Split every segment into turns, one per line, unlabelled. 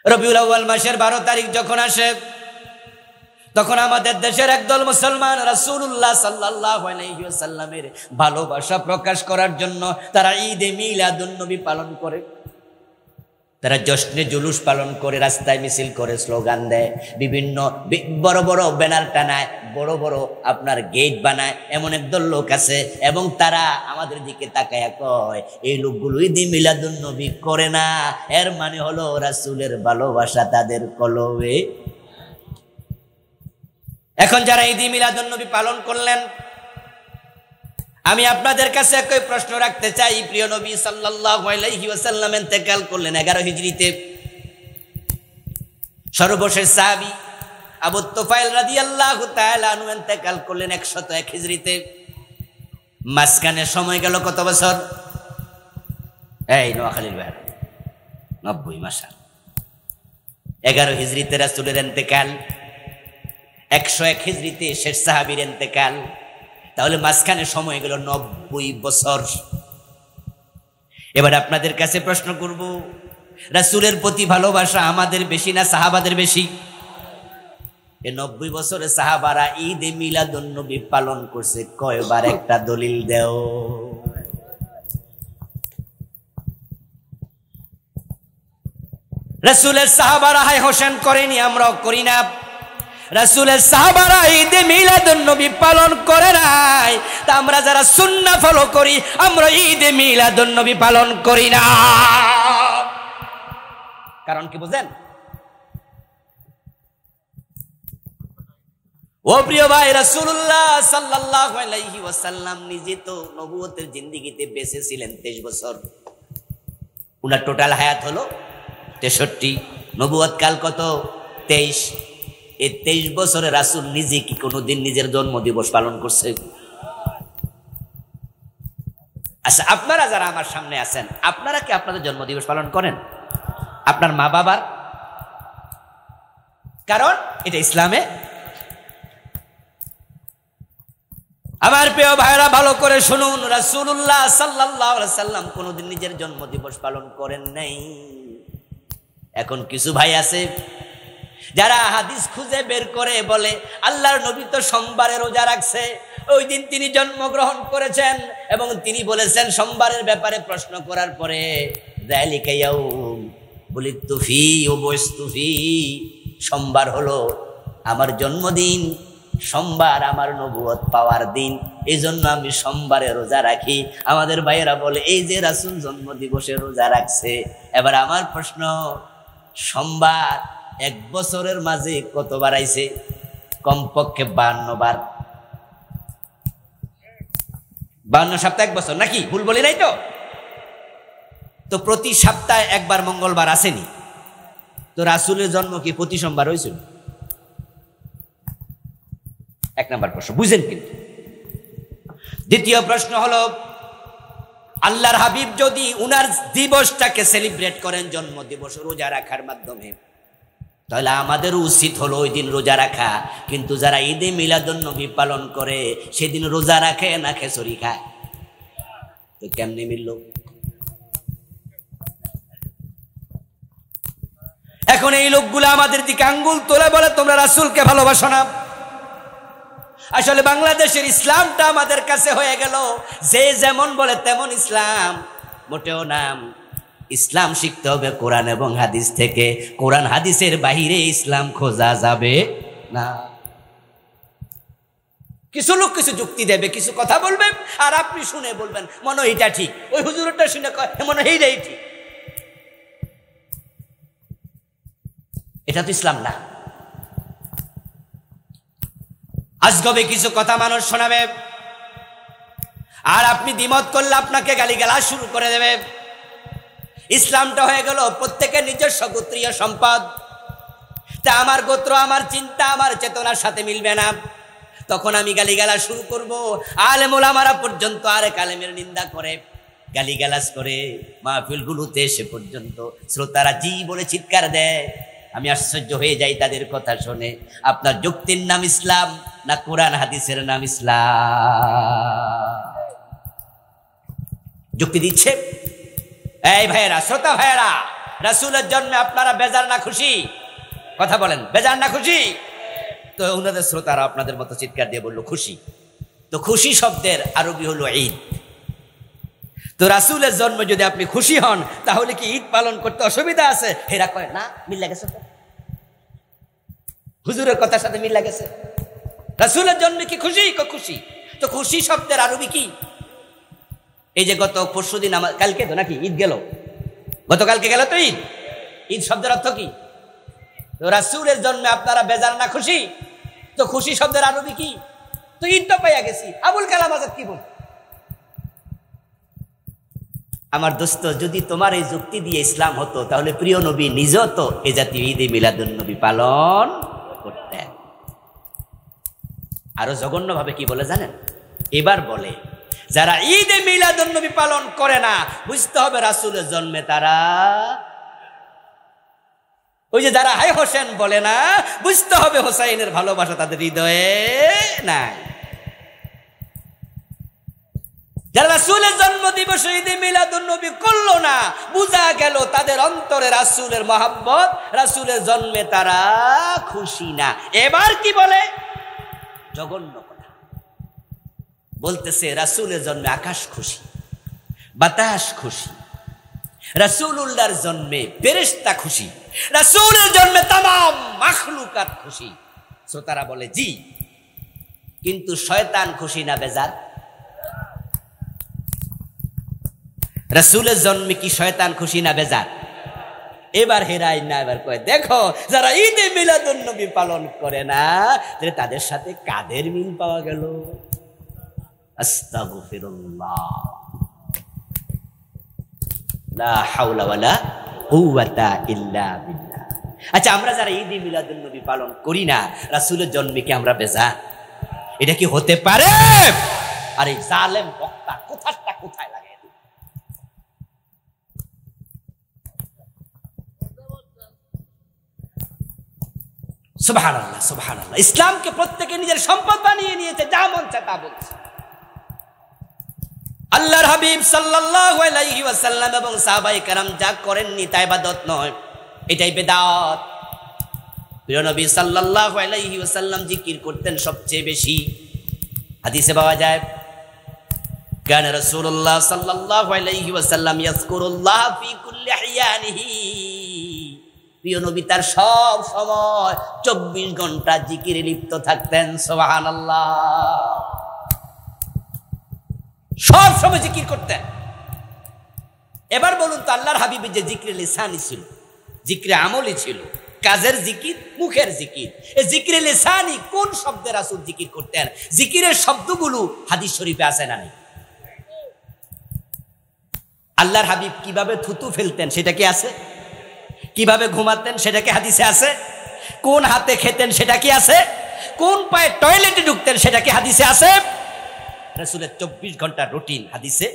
রবিউল আউয়াল মাসের 12 তারিখ যখন আসে, তখন আমাদের দেশের একদল মুসলমান রাসূলুল্লাহ সাল্লাল্লাহু আলাইহি ওয়াসাল্লামের ভালোবাসা প্রকাশ করার জন্য তারা ঈদে মিলাদুন নবী পালন করে। তারা জশ্নে জুলুস পালন করে, রাস্তায় মিছিল করে, স্লোগান দেয়, বিভিন্ন বড় বড় ব্যানার টানায়, বড় বড় আপনার গেট বানায়। এমন একদল লোক আছে এবং তারা আমাদের দিকে তাকায়া কয়, এই লোকগুলো ঈদে মিলাদুন নবী করে না, এর মানে হলো রাসূলের ভালোবাসা তাদের কলবে। এখন যারা ঈদে মিলাদুন নবী পালন করলেন, আমি আপনাদের কাছে একই প্রশ্ন রাখতে চাই। প্রিয় নবী সাল্লাল্লাহু আলাইহি ওয়াসাল্লাম ইন্তেকাল করলেন 11 হিজরিতে। সর্বশেষ সাহাবী আবু তুফাইল রাদিয়াল্লাহু তাআলা আনহু ইন্তেকাল করলেন 101 হিজরিতে। মাঝখানে সময় গেল কত বছর? এই নোয়াখালীর ভাই 90 মাসা। 11 হিজরিতে রাসূলের ইন্তেকাল, 101 হিজরিতে শেষ সাহাবীর ইন্তেকাল। তাহলে মাঝখানে সময় গেল 90 বছর। এবার আপনাদের কাছে প্রশ্ন করব, রাসূলের প্রতি ভালোবাসা আমাদের বেশি না সাহাবাদের বেশি? এই 90 বছরে সাহাবারা ঈদে মিলাদুন নবী পালন করছে কয়বার? একটা দলিল দেও। রাসূলের সাহাবারা হায় হোসেন করেনি, আমরাও করি না। রাসূলের সাহাবারা ঈদে মিলাদুন নবী পালন করে নাই, তা আমরা যারা সুন্নাহ ফলো করি আমরা ঈদে মিলাদুন নবী পালন করি না। কারণ কি বুঝেন? ও প্রিয় ভাই, রাসূলুল্লাহ সাল্লাল্লাহু আলাইহি ওয়াসাল্লাম নিজে তো নবুয়তের জিন্দেগিতে বেঁচে ছিলেন 23 বছর। উনার টোটাল হায়াত হলো 63, নবুয়ত কাল কত? 23। এই 23 বছরে রাসূল নিজে কি কোনোদিন নিজের জন্মদিবস পালন করছে? আচ্ছা, আপনারা যারা আমার সামনে আছেন, আপনারা কি আপনাদের জন্মদিবস পালন করেন? আপনার মা বাবার? কারণ এটা ইসলামে। আমার প্রিয় ভাইরা ভালো করে শুনুন, রাসূলুল্লাহ সাল্লাল্লাহু আলাইহি ওয়াসাল্লাম কোনোদিন নিজের জন্মদিবস পালন করেন নাই। এখন কিছু ভাই আছে যারা হাদিস খুঁজে বের করে বলে আল্লাহর নবী তো সোমবারে রোজা রাখছে, ওই দিন তিনি জন্মগ্রহণ করেছেন এবং তিনি বলেছেন সোমবারের ব্যাপারে প্রশ্ন করার পরে যালিকা ইয়াউম বুলিতু ফি ওয়া বুইস্তু ফি, সোমবার হলো আমার জন্মদিন, সোমবার আমার নবুয়ত পাওয়ার দিন, এই জন্য আমি সোমবারে রোজা রাখি। আমাদের ভাইয়েরা বলে এই যে রাসূল জন্মদিবসে রোজা রাখছে। এবার আমার প্রশ্ন, সোমবার 1 বছরের মাঝে কতবার আইছে? কমপক্ষে 52 বার। 52 সপ্তাহ 1 বছর, নাকি ভুল বলি নাই তো? তো প্রতি সপ্তাহে একবার মঙ্গলবার আসেনি, তো রাসূলের জন্ম কি প্রতি সোমবার হয়েছিল? 1 নম্বর প্রশ্ন, বুঝেন কিন্তু। দ্বিতীয় প্রশ্ন হলো, আল্লাহর হাবিব যদি উনার দিবসটাকে সেলিব্রেট করেন জন্ম দিবস রোজা রাখার মাধ্যমে, তাহলে আমাদের উচিত হলো ওই দিন রোজা রাখা। কিন্তু যারা ঈদে মিলাদুন নবী পালন করে সেদিন রোজা রাখে না খেচুড়ি খায়, তো কেমনে মিলল? এখন এই লোকগুলো আমাদের দিকে আঙ্গুল তোলে, বলে তোমরা রাসূলকে ভালোবাসো না। আসলে বাংলাদেশের ইসলামটা আমাদের কাছে হয়ে গেল যে যেমন বলে তেমন ইসলাম। মোটেও নাম, ইসলাম শিখতে হবে কোরআন এবং হাদিস থেকে। কোরআন হাদিসের বাহিরে ইসলাম খোঁজা যাবে না। কিছু লোক কিছু যুক্তি দেবে, কিছু কথা বলবে, আর আপনি শুনে বলবেন মনে হয় এটা ঠিক, ওই হুজুরটা শুনে মনে হয় এইটাই ঠিক। এটা তো ইসলাম না। আজগবে কিছু কথা মানুষ শোনাবে, আর আপনি দ্বিমত করলে আপনাকে গালিগালাজ শুরু করে দেবে। ইসলামটা হয়ে গেল প্রত্যেকের নিজস্ব গোত্রীয় সম্পদ। তা আমার গোত্র, আমার চিন্তা, আমার চেতনার সাথে মিলবে না, তখন আমি গালিগালাজ শুরু করব। আলেম ওলামারা পর্যন্ত আরেক আলেমের নিন্দা করে, গালিগালাজ করে, মাহফিলগুলোতে এসে পর্যন্ত শ্রোতারা জি বলে চিৎকার দেয়। আমি আশ্চর্য হয়ে যাই তাদের কথা শুনে। আপনার যুক্তির নাম ইসলাম না কোরআন হাদিসের নাম ইসলাম? যুক্তি দিচ্ছে এই ভাইয়েরা, শ্রোতা ভাইয়েরা, রাসূলের জন্মে আপনারা বেজার না খুশি? কথা বলেন, বেজার না খুশি? তো ওনাদের শ্রোতারা আপনাদের মতো চিৎকার দিয়ে বললো খুশি। তো খুশি শব্দের আরবি হলো ঈদ। তো রাসূলের জন্মে যদি আপনি খুশি হন তাহলে কি ঈদ পালন করতে অসুবিধা আছে? হেরা কয় না, মিল লাগেছে তো, হুজুরের কথার সাথে মিল লাগেছে। রাসূলের জন্মে কি খুশি? খুশি। তো খুশি শব্দের আরবি কি? এই যে গত পরশুদিন আমার, কালকে তো নাকি ঈদ গেল, গতকালকে গেল তো ঈদ। ঈদ শব্দের অর্থ কি? তো রাসূলের জন্মে আপনারা বেজার না খুশি? তো খুশি শব্দের আরবি কি? তো ঈদ তো পাইয়া গেছি। আবুল কালাম আজাদ কি বল? আমার দোস্ত, যদি তোমার এই যুক্তি দিয়ে ইসলাম হতো তাহলে প্রিয় নবী নিজেও তো এ জাতীয় ঈদে মিলাদুন নবী পালন করতেন। আরো জঘন্য ভাবে কি বলে জানেন? এবার বলে যারা ঈদে মিলাদুন নবী পালন করে না, বুঝতে হবে রাসূলের জন্মে তারা, ওই যে যারা হাই হোসেন বলে না, বুঝতে হবে হোসাইনের ভালোবাসা তাদের হৃদয়ে নাই। যারা রাসূলের জন্মদিবসে ঈদে মিলাদুন নবী করলো না, বুঝা গেল তাদের অন্তরে রাসূলের মহব্বত, রাসূলের জন্মে তারা খুশি না। এবার কি বলে? জঘন্য কথা বলতেছে, রাসূলের জন্মে আকাশ খুশি, বাতাস খুশি, রাসূলুল্লাহর জন্মে ফেরেশতা খুশি, রাসূলের জন্মে तमाम মাখলুকাত খুশি। শ্রোতারা বলে জি, কিন্তু শয়তান খুশি না বেজার? রাসূলের জন্মে কি শয়তান খুশি না বেজার? এবার হেরাই না, এবার কয় দেখো যারা ঈদে মিলাদুন নবী পালন করে না তাদের সাথে কাদের মিল পাওয়া গেল। আস্তাগফিরুল্লাহ, লা হাওলা ওয়ালা কুওয়াতা ইল্লা বিল্লাহ। আচ্ছা, আমরা যারা ঈদে মিলাদুন নবী পালন করি না, রাসূলের জন্মে কি আমরা বেজার? এটা কি হতে পারে? আরে জালেম বক্তা কোথাটা কোথায় লাগে। সুবহানাল্লাহ, সুবহানাল্লাহ। ইসলামকে প্রত্যেকে নিজের সম্পদ বানিয়ে নিয়েছে, যা মন চায় তা বলছে। আল্লাহর হাবিব সাল্লাল্লাহু আলাইহি ওয়াসাল্লাম এবং সাহাবায়ে কেরাম যা করেননি তা ইবাদত নয়, এটাই বিদআত। প্রিয় নবী সাল্লাল্লাহু আলাইহি ওয়াসাল্লাম জিকির করতেন সবচেয়ে বেশি। হাদিসে পাওয়া যায়, কানা রাসূলুল্লাহ সাল্লাল্লাহু আলাইহি ওয়াসাল্লাম ইয়াযকুরুল্লাহ ফি কুল্লি হিয়ানিহি। প্রিয় নবী তার সব সময় 24 ঘন্টা জিকিরে লিপ্ত থাকতেন। সুবহানাল্লাহ, সব সময় জিকির করতেন। এবার বলুন তো, আল্লাহর হাবিবের যে জিকিরে লিসানি ছিল, জিকিরে আমলি ছিল, কাজের জিকির, মুখের জিকির, এই জিকিরে লিসানি কোন শব্দে রাসূল জিকির করতেন? জিকিরের শব্দগুলো হাদিস শরীফে আছে না নেই? আল্লাহর হাবিব কিভাবে থুতু ফেলতেন সেটা কি আছে? কিভাবে ঘুমাতেন সেটা কি হাদিসে আছে? কোন হাতে খেতেন সেটা কি আছে? কোন পায়ে টয়লেটে ঢুকতেন সেটা কি হাদিসে আছে? রাসূলের 24 ঘন্টার রুটিন হাদিসে।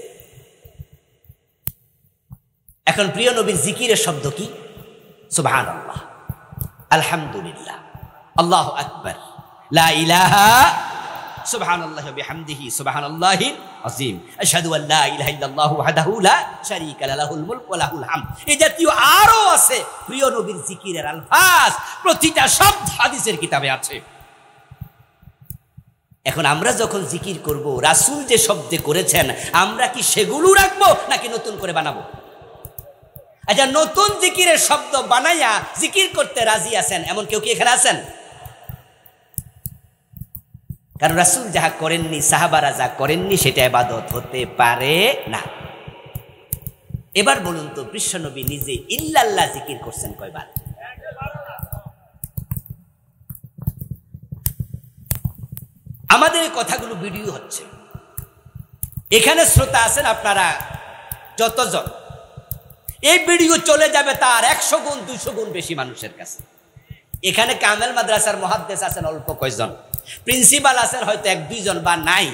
এখন প্রিয় নবীর জিকিরের শব্দ কি? সুবহানাল্লাহ, আলহামদুলিল্লাহ, আল্লাহু আকবার, লা ইলাহা, সুবহানাল্লাহি ওয়া বিহামদিহি, সুবহানাল্লাহিল আযীম, আশহাদু আল্লা ইলাহা ইল্লাল্লাহু ওয়াহদাহু লা শারীকা লাহুল মুলক ওয়া লাহুল হামদ। এই জাতীয় আরো আছে প্রিয় নবীর জিকিরের আলফাজ, প্রতিটা শব্দ হাদিসের কিতাবে আছে। এখন আমরা যখন জিকির করব, রাসূল যে শব্দে করেছেন আমরা কি সেগুলো রাখবো নাকি নতুন করে বানাবো? আচ্ছা, নতুন জিকিরের শব্দ বানাইয়া জিকির করতে রাজি আছেন এমন কেউ কি এখানে আছেন? কারণ রাসূল যাহা করেননি, সাহাবারা যা করেননি, সেটা ইবাদত হতে পারে না। এবার বলুন তো, বিশ্বনবী নিজে ইল্লাল্লাহ জিকির করছেন কয়বার? আমাদের এই কথাগুলো ভিডিও হচ্ছে, এখানে শ্রোতা আছেন আপনারা যতজন, এই ভিডিও চলে যাবে তার 100 গুণ 200 গুণ বেশি মানুষের কাছে। এখানে কামেল মাদ্রাসার মুহাদ্দিস আছেন অল্প কয়জন, প্রিন্সিপাল আছেন হয়তো 1-2 জন বা নাই।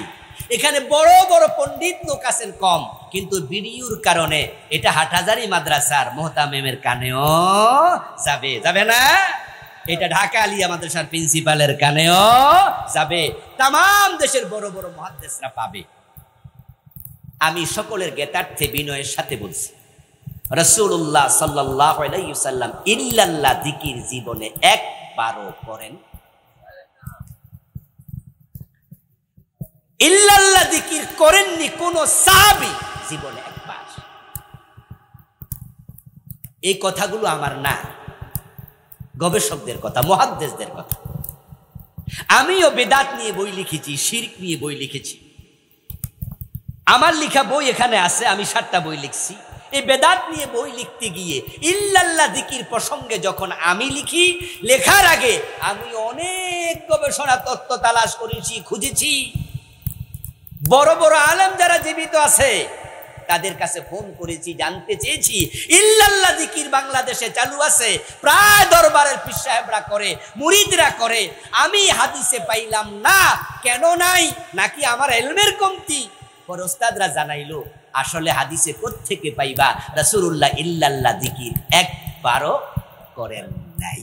এখানে বড় বড় পণ্ডিত লোক আছেন কম, কিন্তু ভিডিওর কারণে এটা হাটহাজারী মাদ্রাসার মোহতামিমের কানেও যাবে, যাবে না? এটা ঢাকা আলিয়া মাদ্রাসার প্রিন্সিপালের কানেও যাবে, তাম দেশের বড় বড় মুহাদ্দিসরা পাবে। আমি সকলের জ্ঞাতার্থে বিনয়ের সাথে বলছি, রাসূলুল্লাহ সাল্লাল্লাহু আলাইহি ওয়াসাল্লাম ইল্লাল্লাহ জিকির জীবনে একবারও করেন। ইল্লাল্লাহ জিকির করেননি কোন সাহাবী জীবনে একবার। এই কথাগুলো আমার না, গবেষকদের কথা, মুহাদ্দিসদের কথা। আমিও বেদাত নিয়ে বই লিখেছি, শিরক নিয়ে বই লিখেছি। আমার লেখা বই এখানে আছে, আমি 7টা বই লিখছি। এই বেদাত নিয়ে বই লিখতে গিয়ে ইল্লাল্লাহ জিকির প্রসঙ্গে যখন আমি লিখি, লেখার আগে আমি অনেক গবেষণা তত্ত্ব তালাশ করেছি, খুঁজেছি। বড় বড় আলেম যারা জীবিত আছে তাদের কাছে ফোন করেছি, জানতে চেয়েছি ইল্লাল্লাহ জিকির বাংলাদেশে চালু আছে, প্রায় দরবারের পীর সাহেবরা করে, মুরিদরা করে। আমি হাদিসে পাইলাম না। কেন নাই? নাকি আমার ইলমের কমতি? পরে ওস্তাদরা জানাইলো আসলে হাদিসে কোত্থেকে পাইবা, রাসূলুল্লাহ ইল্লাল্লাহ জিকির একবারও করেন নাই।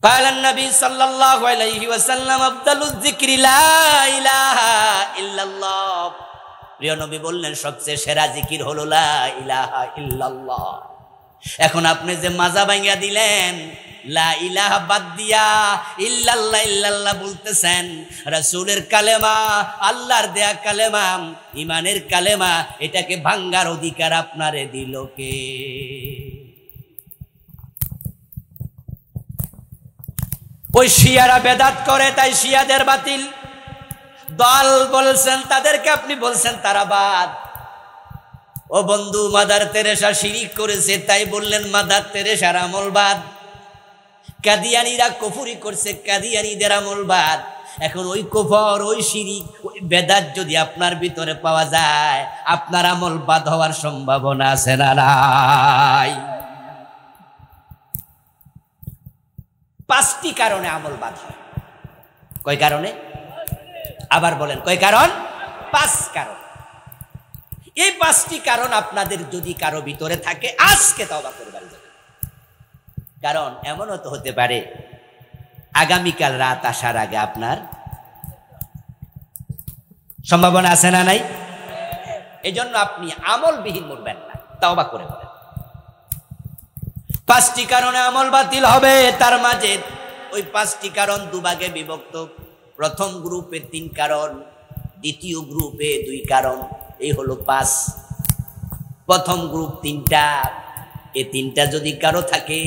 قال النبي صلى الله عليه وسلم أفضل الذكر لا إله إلا الله। প্রিয় নবী বললেন সবচেয়ে সেরা জিকির হলো লা ইলাহা ইল্লাল্লাহ। এখন আপনি যে মাজা ভাঙিয়া দিলেন, লা ইলাহা বাদ দিয়া ইল্লাল্লাহ ইল্লাল্লাহ বলতেছেন, রাসূলের কালেমা, আল্লাহর দেয়া কালেমা, ইমানের কালেমা, এটাকে ভাঙ্গার অধিকার আপনারে দিল কে? ওই শিয়ারা বেদাত করে, তাই শিয়াদের বাতিল দল বলছেন, তাদেরকে আপনি বলছেন তারা বাদ। ও বন্ধু, মাদার তেরেসা শিরিক করেছে, তাই বললেন মাদার তেরেসার আমল বাদ। কাদিয়ানীরা কুফরি করছে, কাদিয়ানীদের আমল বাদ। এখন ওই কুফর, ওই শিরিক, ওই বেদাত যদি আপনার ভিতরে পাওয়া যায়, আপনার আমল বাদ হওয়ার সম্ভাবনা আছে না নাই? 5টি কারণে আমল বাদ হয়। কয় কারণে? আবার বলেন, কয় কারণ? 5 কারণ। এই 5টি কারণ আপনাদের যদি কারো ভিতরে থাকে, আজকে তওবা করবেন। কারণ এমনও তো হতে পারে আগামীকাল রাত আসার আগে আপনার সম্ভাবনা আছে না নাই? এজন্য আপনি আমলবিহীন মরবেন না, তওবা করে বলেন। 5টি কারণে আমল বাতিল হবে। তার মাঝে ওই 5টি কারণ দুভাগে বিভক্ত। প্রথম গ্রুপে 3 কারণ, দ্বিতীয় গ্রুপে 2 কারণ। এই হলো 5। প্রথম গ্রুপ 3টা। এই 3টা যদি কারো থাকে,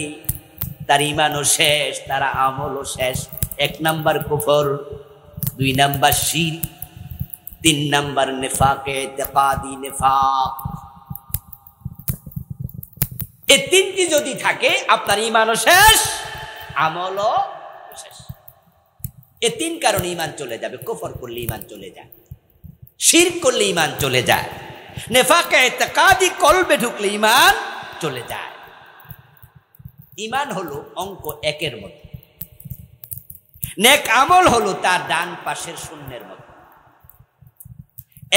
তার ঈমানও শেষ, তার আমলও শেষ। 1 নাম্বার কুফর, 2 নাম্বার শিরক, 3 নাম্বার নিফাকে ইতিকাদি নিফাক। এই 3টি যদি থাকে, আপনার ঈমানও শেষ, আমলও শেষ। এই 3 কারণে ঈমান চলে যাবে। কুফর করলে ঈমান চলে যায়, শিরক করলে ঈমান চলে যায়, নিফাকে ইতিকাদি কলবে ঢুকলে ঈমান চলে যায়। ঈমান হলো অঙ্ক 1-এর মতো, নেক আমল হলো তার ডান পাশের শূন্যের মতো।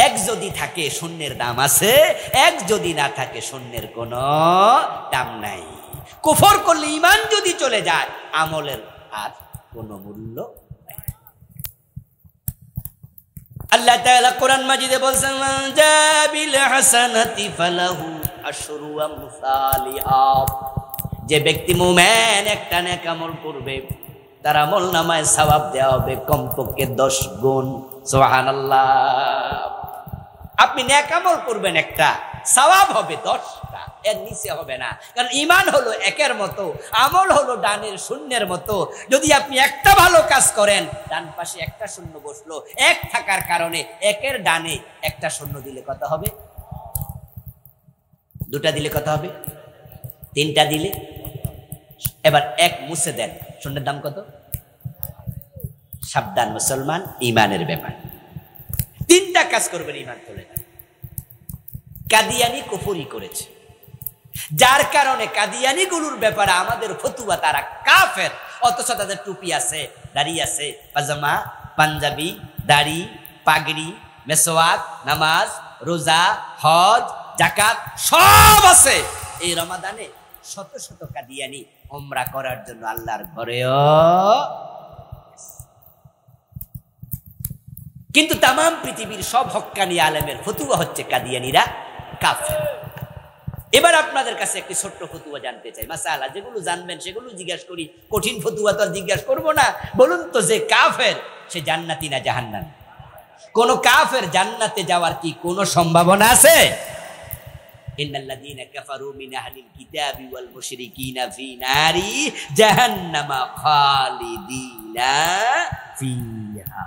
1 যদি থাকে শূন্যের দাম আছে, 1 যদি না থাকে শূন্যের কোনো দাম নাই। কুফর করলে ঈমান যদি চলে যায়, আমলের আর কোনো মূল্য নাই। আল্লাহ তাআলা কোরআন মাজিদে বলেন, মান জাবিল হাসানাতি ফালাহু আশরু আমসালিহা। যে ব্যক্তি মুমিন একটা নেক আমল করবে, তার আমল নামায় সওয়াব দেওয়া হবে কমপক্ষে 10 গুণ। সুবহানাল্লাহ। আপনি নেক আমল করবেন একটা, সওয়াব হবে 10টা, এর নিচে হবে না। কারণ ঈমান হলো 1-এর মতো, আমল হলো ডানের শূন্যের মতো। যদি আপনি একটা ভালো কাজ করেন, ডান পাশে একটা শূন্য বসলো, 1 থাকার কারণে 1-এর ডানে একটা শূন্য দিলে কত হবে? 2টা দিলে কত হবে? 3টা দিলে? এবার 1 মুছে দেন, শূন্যের দাম কত? সাবধান মুসলমান, ঈমানের ব্যাপার। 3টা কাজ করবেন, ঈমান চলে যাবে। কাদিয়ানি কুফরি করেছে, যার কারণে কাদিয়ানি গুলোর ব্যাপারে আমাদের ফতুয়া তারা কাফের, অথচ তাদের টুপি আছে, দাড়ি আছে, পাজামা, পাঞ্জাবি, দাড়ি, পাগড়ি, মেসওয়াক, নামাজ, রোজা, হজ, যাকাত সব আছে। এই রমাদানে শত শত কাদিয়ানি উমরা করার জন্য আল্লাহর ঘরেও। কিন্তু তাম পৃথিবীর সব হক্কানি আলেমের ফতুয়া হচ্ছে কাদিয়ানীরা কাফের। এবার আপনাদের কাছে একটি ছোট্ট ফতুয়া জানতে চাই, মাসালা যেগুলো জানবেন সেগুলো জিজ্ঞাসা করি, কঠিন ফতুয়া তো আর জিজ্ঞাসা করবো না। বলুন তো, যে কাফের সে জান্নাতি না জাহান্নামী? কোন কাফের জান্নাতে যাওয়ার কি কোনো সম্ভাবনা আছে? ইন্নাল্লাযীনা কাফারু মিন আহলিল কিতাবি ওয়াল মুশরিকিনা ফি নারি জাহান্নামা খালিদিনা ফিহা।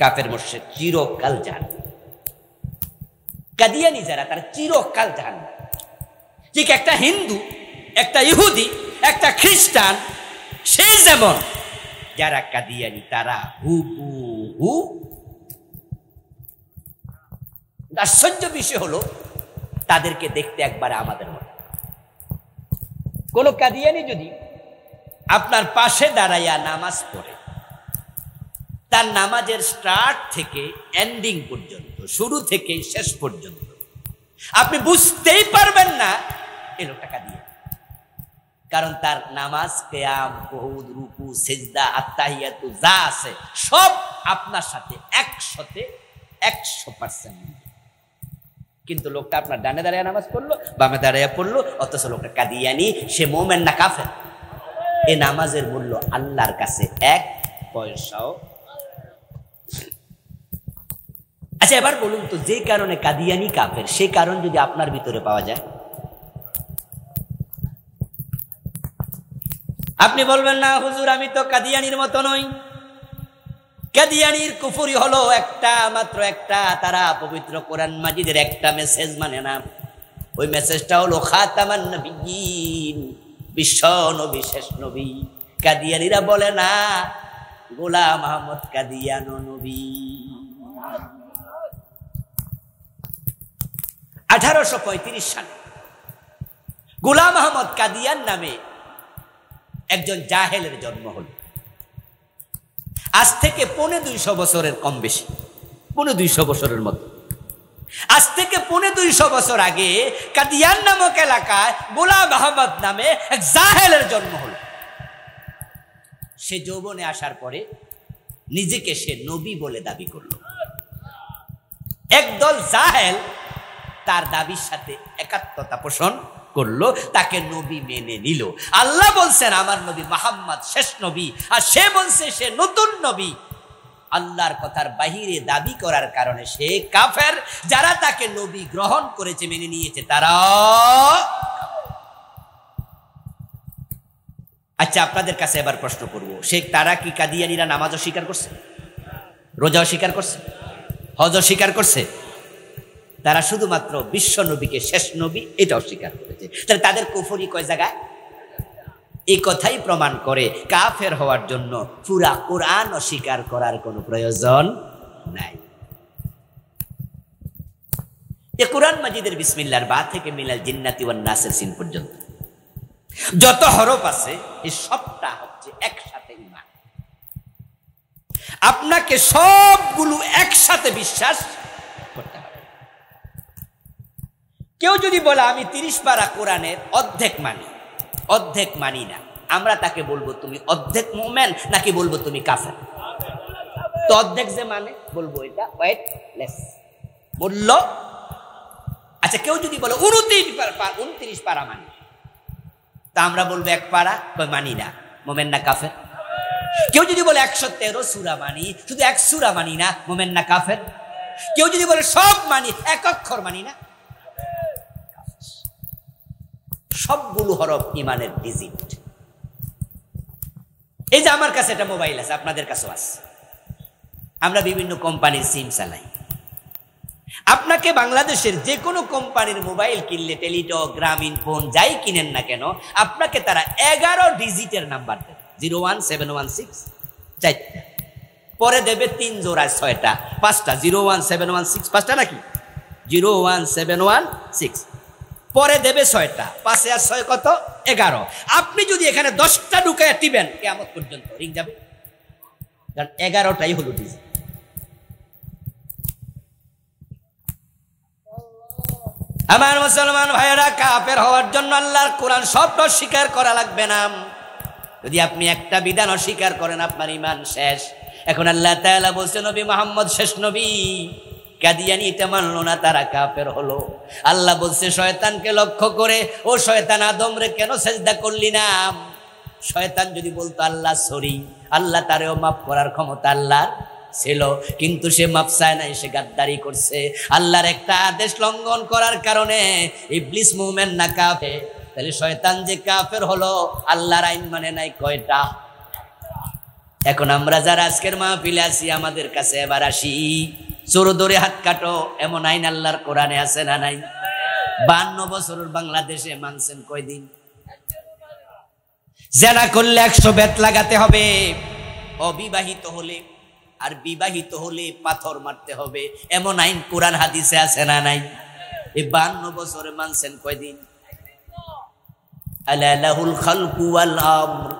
কাফের মুশরিক চিরকাল জাহান্নাম, কাদিয়ানী যারা তারা চিরকাল জাহান্নাম। ঠিক একটা হিন্দু, একটা ইহুদি, একটা খ্রিস্টান, সে যেমন, যারা কাদিয়ানী তারা হুবহু। আশ্চর্য বিষয় হলো তাদেরকে দেখতে একবারে আমাদের মতো। কোন কাদিয়ানী যদি আপনার পাশে দাঁড়াইয়া নামাজ পড়ে, তার নামাজের স্টার্ট থেকে এন্ডিং পর্যন্ত, শুরু থেকে শেষ পর্যন্ত আপনি বুঝতেই পারবেন না এ লোকটা কাদিয়ানী। কারণ তার নামাজ, কিয়াম, কুহুদ, রুকু, সিজদা, আত্তাহিয়াতু যা আছে সব আপনার সাথে 100% কিন্তু লোকটা আপনার ডানে দাঁড়িয়ে নামাজ পড়লো, বামে দাঁড়িয়ে পড়লো, অথচ লোকটা কাদিয়ানী। সে মুমিন না কাফের? এ নামাজের মূল্য আল্লাহর কাছে 1 পয়সাও। আচ্ছা, এবার বলুন তো, যে কারণে কাদিয়ানী কাফের, সেই কারণ যদি আপনার ভিতরে পাওয়া যায়, আপনি বলবেন না হুজুর আমি তো কাদিয়ানীর মতো নই। কাদিয়ানীর কুফরি হলো একটা, মাত্র একটা। তারা পবিত্র কোরআন মাজিদের একটা মেসেজ মানে না। ওই মেসেজটা হলো খাতামান নবিয়্যিন, বিশ্ব নবী, শেষ নবী। কাদিয়ানীরা বলে না গোলাম আহমদ কাদিয়ানো নবী। 1835 সালে গোলাম আহমদ কাদিয়ান নামে একজন জাহেলের জন্ম হল। আজ থেকে 250 বছরের কম বেশি, 250 বছরের মতো। আজ থেকে 250 বছর আগে কাদিয়ান নামক এলাকায় গোলাম আহমদ নামে এক জাহেলের জন্ম হল। সে যৌবনে আসার পরে নিজেকে সে নবী বলে দাবি করল। একদল জাহেল তার দাবির সাথে একাত্মতা পোষণ করলো, তাকে নবী মেনে নিল। আল্লাহ বলছেন আমার নবী মুহাম্মদ শেষ নবী, আর সে বলছে সে নতুন নবী। আল্লাহর কথার বাহিরে দাবি করার কারণে সে কাফের। যারা তাকে নবী গ্রহণ করেছে, মেনে নিয়েছে, তারা। আচ্ছা, আপনাদের কাছে এবার প্রশ্ন করব, তারা কি কাদিয়ানীরা নামাজ অস্বীকার করছে, রোজা অস্বীকার করছে, হজ অস্বীকার করছে? তারা শুধুমাত্র বিশ্ব নবীকে শেষ নবী এটা অস্বীকার করেছে। তাহলে তাদের কুফরি কয় জায়গায়? এই কথাই প্রমাণ করে কাফের হওয়ার জন্য পুরা কোরআন অস্বীকার করার কোনো প্রয়োজন নাই। এ কোরআন মাজিদের বিসমিল্লাহর বা থেকে মিনাল জিন্নাতি ওয়ান নাসের সিন পর্যন্ত যত হরফ আছে, এই সবটা হচ্ছে একসাথে ঈমান। আপনাকে সবগুলো একসাথে বিশ্বাস করতে হবে। কেউ যদি বলে আমি 30 পারা কোরআনের অর্ধেক মানি না, আমরা তাকে বলবো তুমি অর্ধেক মুমিন নাকি বলবো তুমি কাফের? তো অর্ধেক যে মানে বলবো এটা ওয়েটলেস মূল্য। আচ্ছা, কেউ যদি বলে 29 পারা মানি, তা আমরা বলবো 1 পারা, মানি না, মুমিন না কাফের? কেউ যদি বলে 113 সূরা মানি, শুধু 1 সূরা মানি না, মুমিন না কাফের? কেউ যদি বলে সব মানি, 1 অক্ষর মানি না, সবগুলো হরফ ইমানের ডিজিট। এই যে আমার কাছে একটা মোবাইল আছে, আপনাদের কাছেও আছে, আমরা বিভিন্ন কোম্পানির সিম চালাই। আপনাকে বাংলাদেশের যে কোনো কোম্পানির মোবাইল কিনলে, টেলিটক, গ্রামীণ ফোন যাই কিনেন না কেন, আপনাকে তারা 11 ডিজিটের নাম্বার দেবে, 01716 4টা, পরে দেবে 3 জোড়ায় 6টা, 5টা 01716 5টা নাকি 01716, পরে দেবে 6টা, 5 আর 6 কত 11। আপনি যদি এখানে 10টা ঢুকায় টিবেন, কিয়ামত পর্যন্ত রিং যাবে, কারণ 11টাই হলো ডিজিট। আমার মুসলমান ভাইয়েরা, কাফের হওয়ার জন্য আল্লাহর কোরআন সবটা স্বীকার করা লাগবে না। যদি আপনি একটা বিধান অস্বীকার করেন, আপনার ঈমান শেষ। এখন আল্লাহ তাআলা বলছেন নবী মুহাম্মদ শেষ নবী, কাদিয়ানি এটা মানলো না, তারা কাফের হলো। আল্লাহ বলছে শয়তানকে লক্ষ্য করে, ও শয়তান আদমরে কেন সেজদা করলি না? শয়তান যদি বলতো আল্লাহ সরি, আল্লাহ তারেও মাফ করার ক্ষমতা আল্লাহর ছিল, কিন্তু সে মাফ চায় নাই, সে গাদ্দারি করছে। আল্লাহর একটা আদেশ লঙ্ঘন করার কারণে ইবলিস মুমিন না কাফের। তাহলে শয়তান যে কাফের হলো, আল্লাহর আইন মানে নাই কয়টা? এখন আমরা যারা আজকের মাহফিলে আছি, আমাদের কাছে এবার আসি, চোর ধরে হাত কাটো এমন আইন আল্লাহর কোরআনে আছে না নাই? 52 বছরের বাংলাদেশে মানছেন কয়দিন? জেনা করলে 100 বেত লাগাতে হবে, অবিবাহিত হলে আর বিবাহিত হলে পাথর মারতে হবে, এমন আইন কোরআন হাদিসে আছে না নাই? এই 52 বছরে মানছেন কয়দিন? আলা লাহুল খালকু ওয়াল আমর,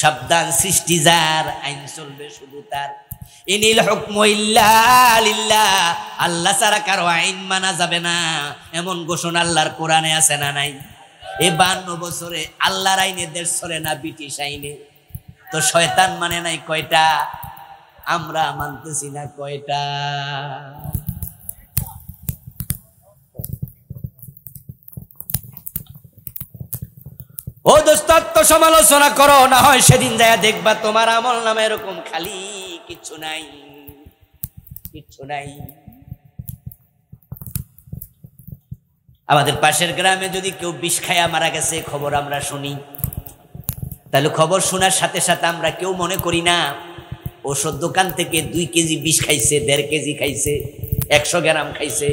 সাবধান, সৃষ্টি যার, আইন চলবে শুধু তার। ইনিল হুকমু ইল্লা লিল্লাহ, আল্লাহ ছাড়া কারো আইন মানা যাবে না, এমন ঘোষণা আল্লাহর কোরআনে আছে না নাই? এই 52 বছরে আল্লাহর আইনে দেশ চলে না, ব্রিটিশ আইনে। তো শয়তান মানে নাই কয়টা? আমরা মানতেছি না কয়টা? ও দোস্ত, সমালোচনা করো না হয় সেদিন যায় দেখবা তোমার আমল নামে এরকম খালি কিচ্ছু নাই, কিচ্ছু নাই। আমাদের পাশের গ্রামে যদি কেউ বিষ খায়া মারা গেছে খবর আমরা শুনি, তাহলে খবর শোনার সাথে সাথে আমরা কেউ মনে করি না ওষুধ দোকান থেকে 2 কেজি বিষ খাইছে, 1.5 কেজি খাইছে, 100 গ্রাম খাইছে।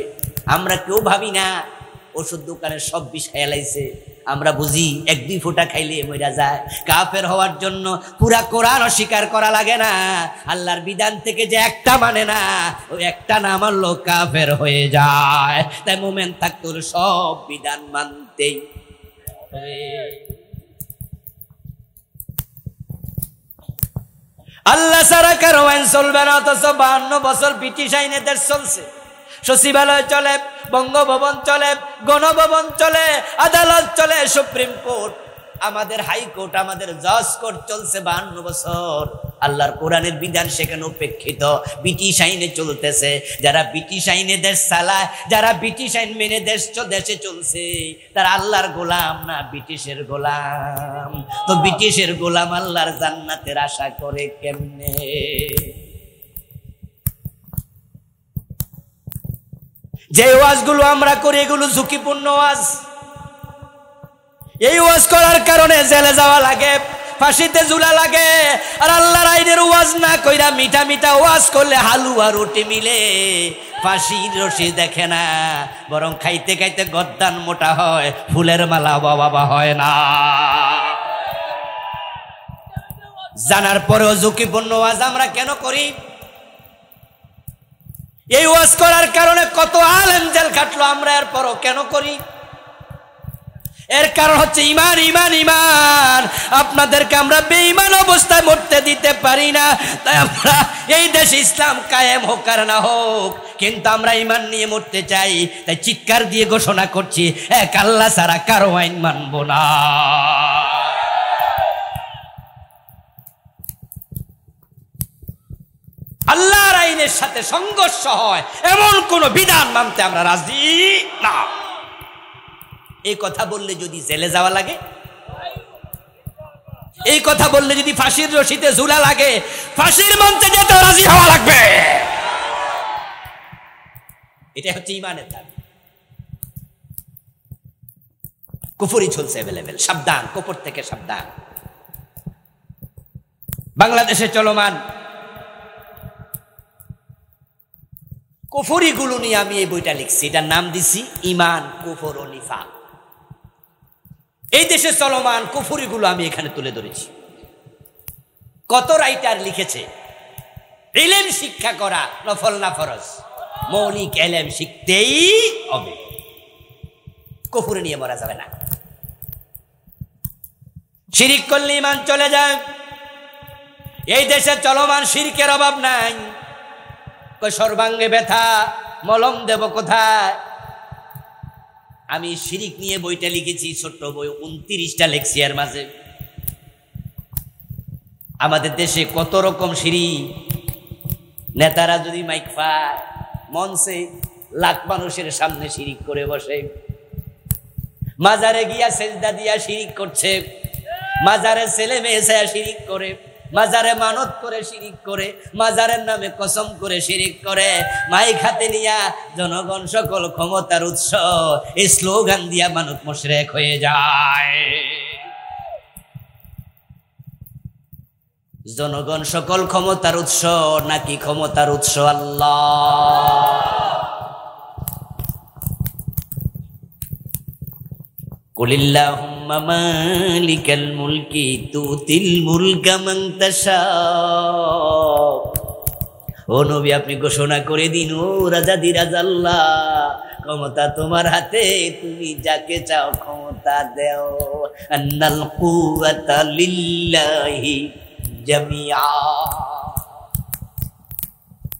আমরা কেউ ভাবি না ওষুধ দোকানের সব বিষ খাইয়া লাইছে। আমরা বুঝি 1-2 ফোঁটা খাইলে মইরা যায়। কাফের হওয়ার জন্য পুরা কোরআন অস্বীকার করা লাগে না। আল্লাহর বিধান থেকে যে একটা মানে না, ওই একটা না মানলো কাফের হয়ে যায়। তাই মুমিন থাকতে হলে সব বিধান মানতেই হবে। আল্লাহ ছাড়া কারো আইন চলবে না। অথচ 52 বছর ব্রিটিশ আইনে দেশ চলছে। সচিবালয় চলে, বঙ্গভবন চলে, গণভবন চলে, আদালত চলে, সুপ্রিম কোর্ট, আমাদের হাইকোর্ট, আমাদের জজ কোর্ট চলছে 52 বছর। আল্লাহর কোরআনের বিধান সেখানে উপেক্ষিত, ব্রিটিশ আইনে চলতেছে। যারা ব্রিটিশ আইনে দেশ চালায়, যারা ব্রিটিশ আইন মেনে দেশে চলছে, তারা আল্লাহর গোলাম না ব্রিটিশের গোলাম। তো ব্রিটিশের গোলাম আল্লাহর জান্নাতের আশা করে কেমনে? যে ওয়াজগুলো আমরা করি এগুলো ঝুঁকিপূর্ণ ওয়াজ। এই ওয়াজ করার কারণে জেলে যাওয়া লাগে, ফাঁসিতে ঝুলা লাগে। আর আল্লাহর আইনের ওয়াজ না কইরা মিঠা মিঠা ওয়াজ করলে হালুয়া রুটি মিলে, ফাঁসির রশি দেখে না, বরং খাইতে খাইতে গদ্দান মোটা হয়, ফুলের মালা বাবা হয় না। জানার পরেও ঝুঁকিপূর্ণ ওয়াজ আমরা কেন করি? এই ওয়াজ করার কারণে কত আলেম জেল খাটলো, আমরা এরপরও কেন করি? এর কারণ হচ্ছে ইমান, ইমান, ইমান। আপনাদেরকে আমরা বেঈমান অবস্থায় মরতে দিতে পারি না। তাই আমরা এই দেশে ইসলাম কায়েম হোক আর না হোক, কিন্তু আমরা ইমান নিয়ে মরতে চাই। তাই চিৎকার দিয়ে ঘোষণা করছি, এক আল্লাহ ছাড়া কারো আইন মানব না। আল্লাহর আইনের সাথে সংঘর্ষ হয় এমন কোন বিধান মানতে আমরা রাজি না। এই কথা বললে যদি জেলে যাওয়া লাগে, এই কথা বললে যদি ফাঁসির রশিতে ঝুলা লাগে, ফাঁসির মঞ্চে যেতে রাজি হওয়া লাগবে। এটা হচ্ছে ইমানের দাবি। কুফরি চলছে অ্যাভেলেবেল, সাবধান, কুফর থেকে সাবধান। বাংলাদেশে চলমান কুফরি গুলো নিয়ে আমি এই বইটা লিখছি। এটার নাম দিছি ইমান, কুফর ও নিফাক। এই দেশে চলমান কুফরি গুলো আমি এখানে তুলে ধরেছি। কত রাইটার লিখেছে, ইলম শিক্ষা করা নফল না ফরজ, মৌলিক ইলম শিখতেই হবে, কুফরি নিয়ে মরা যাবে না। শিরিক করলে ইমান চলে যায়। এই দেশে চলমান শিরকের অভাব নাই। সর্বাঙ্গে ব্যথা, মলম দেব কোথায়? আমি শিরিক নিয়ে বইটা লিখেছি, ছোট্ট বই, 29টা লেখছি। এর মাঝে আমাদের দেশে কত রকম শিরিক। নেতারা যদি মাইক পায় মঞ্চে লাখ মানুষের সামনে শিরিক করে বসে, মাজারে গিয়া সেজদা দিয়া শিরিক করছে, মাজারে ছেলে মেয়ে ছায়া শিরিক করে, মাজারে মানত করে শিরিক করে, মাজারের নামে কসম করে শিরিক করে, মাইক হাতে নিয়া জনগণ সকল ক্ষমতার উৎস এই স্লোগান দিয়া মানুষ মুশরিক হয়ে যায়। জনগণ সকল ক্ষমতার উৎস নাকি ক্ষমতার উৎস আল্লাহ? কুলিল্লাহুম্মা মালিকাল মুলকি তুতিল মুলকা মান তাশা। ও নবী, আপনি ঘোষণা করে দিন, ও রাজাদিরাজ আল্লাহ, ক্ষমতা তোমার হাতে, তুমি যাকে চাও ক্ষমতা দেও। আন্নাল কুওয়াতা লিল্লাহি জামিআ।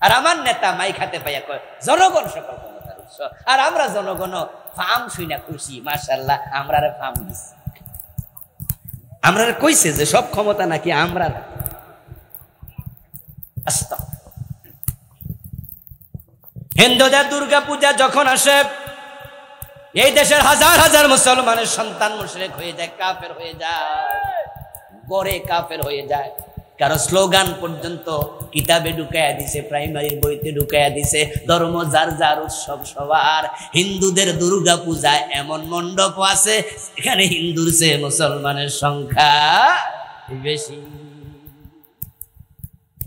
আর আমার নেতা মাইক হাতে পাইয়া কয় জনগণ সকল ক্ষমতার উৎস, আর আমরা জনগণ ফার্ম শুইনা খুশি, মাশাআল্লাহ আমরা ফার্ম দিছি। আমরা কইছে যে সব ক্ষমতা নাকি আমরা। হিন্দুদের দুর্গা পূজা যখন আসে, এই দেশের হাজার হাজার মুসলমানের সন্তান মুশরিক হয়ে যায়, কাফের হয়ে যায়, গড়ে কাফের হয়ে যায়। কারো স্লোগান পর্যন্ত কিতাবে ঢুকাইয়া দিছে, প্রাইমারির বইতে ঢুকাইয়া দিছে, ধর্ম যার যার, উৎসব সবার। হিন্দুদের দুর্গা পূজা এমন মণ্ডপ আছে এখানে হিন্দুর চেয়ে মুসলমানের সংখ্যা বেশি,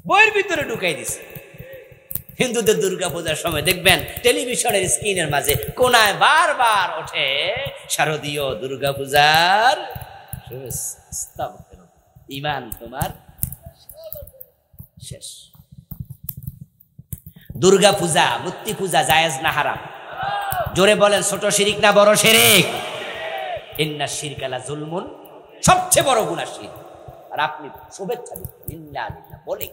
বইয়ের ভিতরে ঢুকাই দিছে। হিন্দুদের দুর্গা পূজার সময় দেখবেন টেলিভিশনের স্ক্রিনের মাঝে কোনায় বারবার ওঠে শারদীয় দুর্গা পূজার ইমান তোমার শেষ। দুর্গা পূজা, মূর্তি পূজা জায়েজ না হারাম? জোরে বলেন, ছোট শিরিক না বড় শিরিক? ইন্না শিরকা লা যুলমুন, সবচেয়ে বড় গুনাহ শিরক। আর আপনি শুভেচ্ছা দিচ্ছেন ইন্না লিল্লাহ বলে।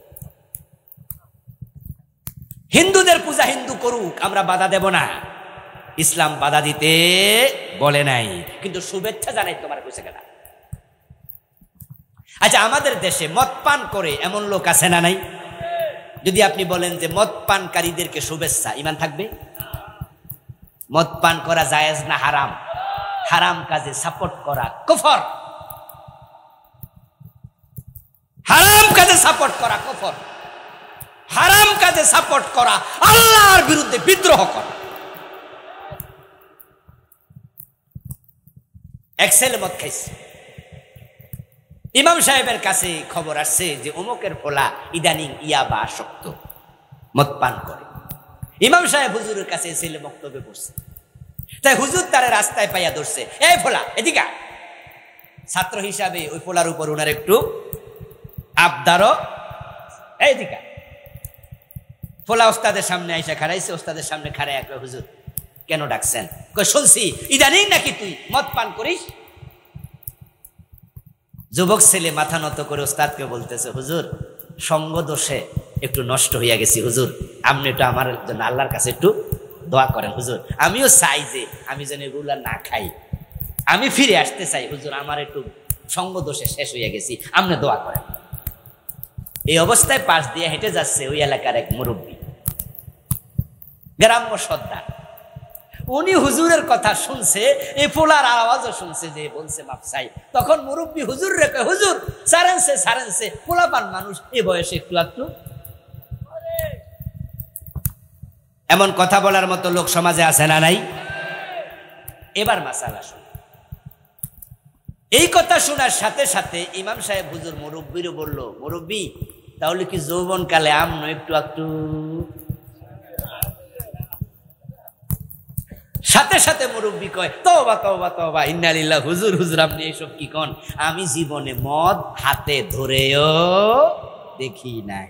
হিন্দুদের পূজা হিন্দু করুক, আমরা বাধা দেব না, ইসলাম বাধা দিতে বলে নাই, কিন্তু শুভেচ্ছা জানাই তোমার কইছে কেনা। আচ্ছা, আমাদের দেশে মদ পান করে এমন লোক আছে না নাই? যদি আপনি বলেন যে মদ পানকারীদেরকে শুভেচ্ছা, ঈমান থাকবে? মদ পান করা জায়েজ না হারাম? হারাম কাজে সাপোর্ট করা কুফর, হারাম কাজে সাপোর্ট করা কুফর, হারাম কাজে সাপোর্ট করা আল্লাহর বিরুদ্ধে বিদ্রোহ করা। এক ছেলে মদ খাইছে, ইমাম সাহেবের কাছে খবর আসছে যে অমুকের পোলা ইদানিং ইয়াবা আসক্ত, মদ পান করে। ইমাম সাহেব হুজুরের কাছে ছেলে বক্তব্য করছে, তাই হুজুর তারে রাস্তায় পাইয়া ধরছে, এই পোলা এদিকে। ছাত্র হিসাবে ওই পোলার উপর ওনার একটু আবদারও, এইদিকে। পোলা ওস্তাদের সামনে আইসা খাড়াইছে, ওস্তাদের সামনে খাড়াইয়া কয়, হুজুর কেন ডাকছেন? কই শুনছি ইদানিং নাকি তুই মদ পান করিস। যুবক ছেলে মাথা নত করে ওস্তাদকে বলতেছে, হুজুর সঙ্গ দোষে একটু নষ্ট হইয়া গেছি, হুজুর আপনি একটু আমার জন্য আল্লাহর কাছে একটু দোয়া করেন হুজুর। আমিও চাই যে আমি যেন এগুলা না খাই, আমি ফিরে আসতে চাই হুজুর, আমার একটু সঙ্গ দোষে শেষ হইয়া গেছি, আপনি দোয়া করেন। এই অবস্থায় পাশ দিয়ে হেঁটে যাচ্ছে ওই এলাকার এক মুরব্বী, গ্রাম্য সর্দার। উনি হুজুরের কথা শুনছে, এই পোলার আওয়াজও শুনছে যে বলছে মাপ চাই। তখন মুরব্বী হুজুর রেখে, হুজুর সারেনছে সারেনছে, পোলাপান মানুষ এই বয়সে একটু একটু। এমন কথা বলার মতো লোক সমাজে আছে না নাই? এবার মাসালা শুন। এই কথা শোনার সাথে সাথে ইমাম সাহেব হুজুর মুরব্বীরও বলল, মুরব্বী তাহলে কি যৌবন কালে আমনো একটু একটু? সাথে সাথে মুরব্বী কয়, তওবা তওবা তওবা ইন্না লিল্লাহ, হুজুর হুজুর আপনি এইসব কি কন? আমি জীবনে মদ হাতে ধরেও দেখি নাই।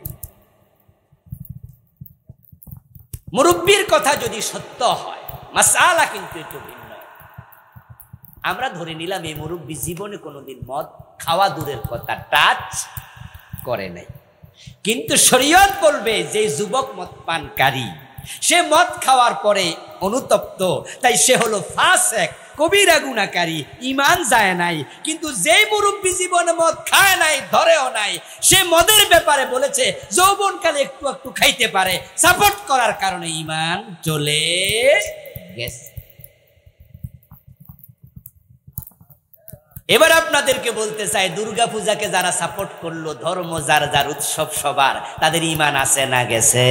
মুরব্বীর কথা যদি সত্য হয়, মাসআলা কিন্তু একটু ভিন্ন। আমরা ধরে নিলাম এই মুরব্বী জীবনে কোনোদিন মদ খাওয়া দূরের কথা টাচ করে নাই, কিন্তু শরীয়ত বলবে যে যুবক মদ পানকারী, সে মদ খাওয়ার পরে অনুতপ্ত, তাই সে হলো ফাসেক, কবিরা গুনাহকারী, ঈমান যায় নাই। কিন্তু যেই মুরব্বী জীবনে মদ খায় নাই, ধরেও নাই, সে মদের ব্যাপারে বলেছে যৌবনকালে একটু একটু খাইতে পারে, সাপোর্ট করার কারণে ঈমান চলে গেছে। এবার আপনাদেরকে বলতে চাই, দুর্গা পূজাকে যারা সাপোর্ট করলো, ধর্ম যার যার উৎসব সবার, তাদের ঈমান আছে না গেছে?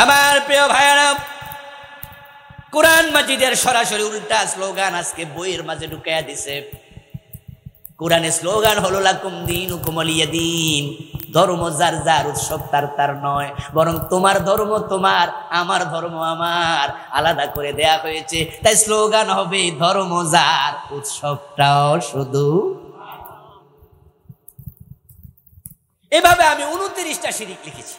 আমার প্রিয় ভাইয়েরা, কোরআন মাজিদের সরাসরি উল্টা স্লোগান আজকে বইয়ের মাঝে ঢুকাইয়া দিছে। কোরআনের স্লোগান হলো লাকুম দীনুকুম ওয়ালিয়া দীন। ধর্ম যার যার, উৎসব তার তার নয়, বরং তোমার ধর্ম তোমার, আমার ধর্ম আমার, আলাদা করে দেয়া হয়েছে। তাই স্লোগান হবে ধর্ম যার, উৎসবটাও শুধু। এভাবে আমি 29টা শিরিক লিখেছি।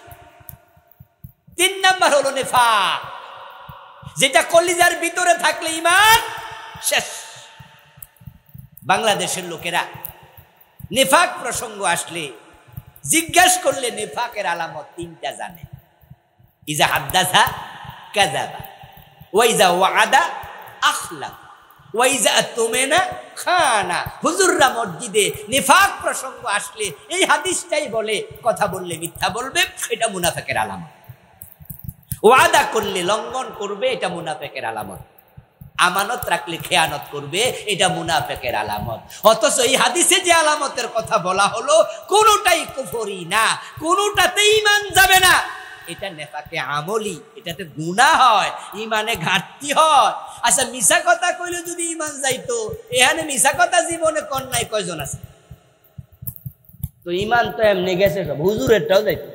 3 নাম্বার হলো নিফাক, যেটা কলিজার ভিতরে থাকলে ঈমান শেষ। বাংলাদেশের লোকেরা নিফাক প্রসঙ্গ আসলে জিজ্ঞাসা করলে নিফাকের আলামত 3টা জানে। ইজা হাদ্দাসা কাযাবা, ওয়া ইজা ওয়াআদা আখলাফ, ওয়া ইজা আতুমিনা খানা। হুজুররা মসজিদে নিফাক প্রসঙ্গ আসলে এই হাদিসটাই বলে, কথা বললে মিথ্যা বলবে, এটা মুনাফিকের আলামত। ওয়াদা করলে লঙ্ঘন করবে, এটা মুনাফিকের আলামত। আমানত রাখলে খেয়ানত করবে, এটা মুনাফিকের আলামত। অথচ এই হাদিসে যে আলামতের কথা বলা হলো, কোনোটাই কুফরি না, কোনোটাতে ঈমান যাবে না। এটা নেফাকে আমলি, এটাতে গুনাহ হয়, ঈমানে ঘাটতি হয়। আচ্ছা, মিছা কথা কইলে যদি ঈমান যাইতো, এখানে মিছা কথা জীবনে কন্যায় কয়জন আছে? তো ঈমান তো এমনি গেছে সব, হুজুরেরটাও যাইতো।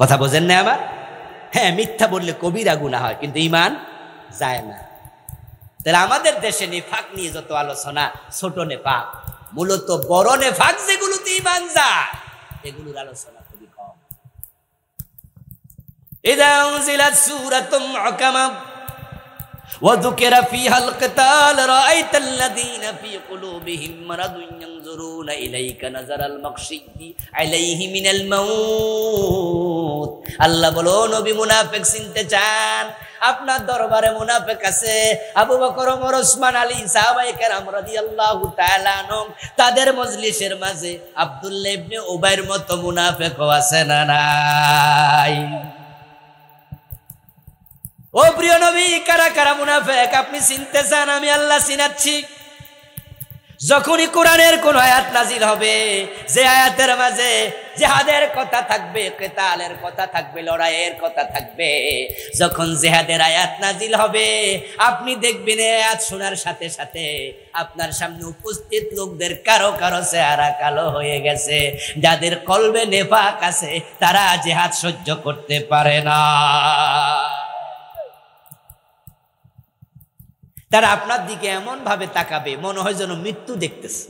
কথা বোঝেন না আমার? হ্যাঁ, মিথ্যা বললে কবিরা গুনাহ হয়, কিন্তু ঈমান যায় না। তাহলে আমাদের দেশে নিফাক নিয়ে যত আলোচনা, ছোট নেফাক, মূলত বড় নেফাক যেগুলোতে ঈমান যায়, এগুলোর আলোচনা খুবই কম। ইযা উনজিলাত সূরাতুম মুহকামা ওয়া যুকিরা ফীহাল কিতাল রাআইতাল্লাযীনা ফী কুলুবিহিম মারাদুন ইয়ানজুরুনা ইলাইকা নাযারাল মাগশিয়্যি আলাইহি মিনাল মাউত। আল্লাহ বলো, নবী মুনাফিক চিনতে চান? আপনার দরবারে মুনাফিক আছে। আবু বকর, ওমর, ওসমান, আলী, সাহাবায়ে কেরাম রাদিয়াল্লাহু তাআলা আনহুম, তাদের মজলিসের মাঝে আব্দুল্লাহ ইবনে উবাইর মতো মুনাফিকও আছে না নাই? ও প্রিয় নবী, কারা কারা মুনাফিক আপনি চিনতে চান? আমি আল্লাহ চিনাচ্ছি। যখনই কোরআনের কোন আয়াত নাজিল হবে, যে আয়াতের মাঝে জিহাদের কথা থাকবে, কিতালের কথা থাকবে, লড়াইয়ের কথা থাকবে, যখন জিহাদের আয়াত নাজিল হবে, আপনি দেখবেন এই আয়াত শোনার সাথে সাথে আপনার সামনে উপস্থিত লোকদের কারো কারো চেহারা কালো হয়ে গেছে। যাদের কলবে নেফাক আছে, তারা জিহাদ সহ্য করতে পারে না। তারা আপনার দিকে এমন ভাবে তাকাবে, মনে হয় যেন মৃত্যু দেখতেছে,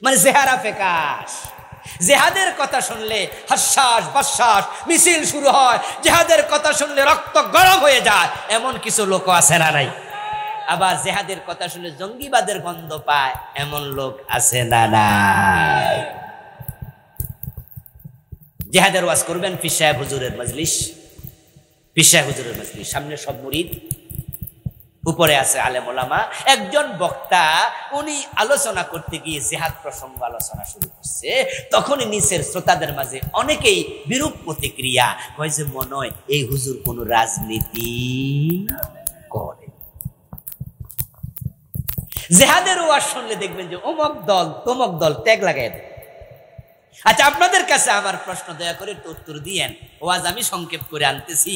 মানে চেহারা ফেকাশ। জেহাদের কথা শুনলে হাস্যাস বাস্যাস মিছিল শুরু হয়, জেহাদের কথা শুনলে রক্ত গরম হয়ে যায়, এমন কিছু লোক আছে না নাই? আবার জেহাদের কথা শুনলে জঙ্গিবাদের গন্ধ পায়, এমন লোক আছে না নাই? জেহাদের ওয়াজ করবেন পীর সাহেব হুজুরের মজলিস, পীর সাহেব হুজুরের মজলিস, সামনে সব মুরিদ, উপরে আছে আলেম ওলামা। একজন বক্তা, উনি আলোচনা করতে গিয়ে জিহাদ প্রসঙ্গ আলোচনা শুরু করছে। তখনই নিচের শ্রোতাদের মাঝে অনেকেই বিরূপ প্রতিক্রিয়া, কয় যে মনে হয় এই হুজুর কোন রাজনীতি করে। জিহাদের ওয়াজ শুনলে দেখবেন যে অমুক দল তমুক দল ট্যাগ লাগাই দেয়। আচ্ছা, আপনাদের কাছে আমার প্রশ্ন, দয়া করে একটু উত্তর দিয়েন। ওয়াজ আমি সংক্ষেপ করে আনতেছি।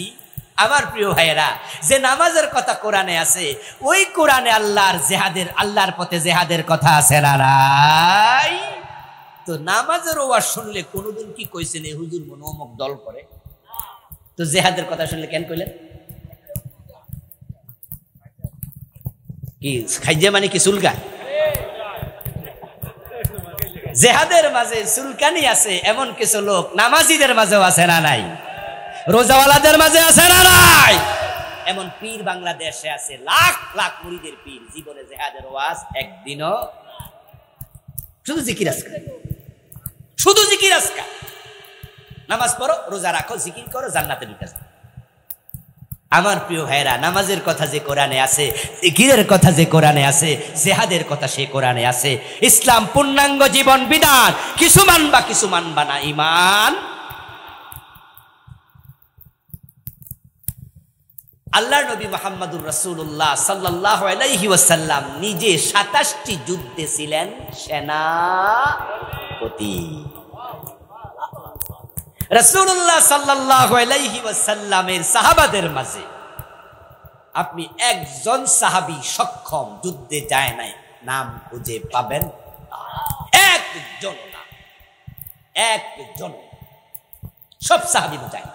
আমার প্রিয় ভাইয়েরা, যে নামাজের কথা কোরআনে আছে, ওই কোরআনে আল্লাহর জেহাদের, আল্লাহর পথে জেহাদের কথা আছে না নাই? তো নামাজের ওয়াজ শুনলে কোনোদিন কি কইছেন এই হুজুর মনে অমুক দল করে? তো জেহাদের কথা শুনলে কেন কইলেন? কি খাইজে মানে কি চুলকা? জেহাদের মাঝে চুলকানি আছে এমন কিছু লোক নামাজিদের মাঝেও আছে না নাই? রোজাওয়ালাদের মাঝে আছে না নাই? এমন পীর বাংলাদেশে আছে, লাখ লাখ মুরিদের পীর, জীবনে জিহাদের ওয়াজ একদিনও, শুধু জিকির আজকার, শুধু জিকির আজকার, নামাজ পড়ো, রোজা রাখো, জিকির করো, জান্নাতে ঢুকে যাও। আমার প্রিয় ভাইরা, নামাজের কথা যে কোরআনে আছে, জিকিরের কথা যে কোরআনে আছে, জিহাদের কথা সে কোরআনে আছে। ইসলাম পূর্ণাঙ্গ জীবন বিধান, কিছু মানবা কিছু মানবা না, ঈমান। আল্লাহর নবী মুহাম্মদুর রাসূলুল্লাহ সাল্লাল্লাহু আলাইহি ওয়াসাল্লাম নিজে 27টি যুদ্ধে ছিলেন সেনাপতি। রাসূলুল্লাহ সাল্লাল্লাহু আলাইহি ওয়াসাল্লামের সাহাবাদের মাঝে আপনি একজন সাহাবী সক্ষম যুদ্ধে যায় নাই নাম খুঁজে পাবেন? একজন না, একজন। সব সাহাবী যায়।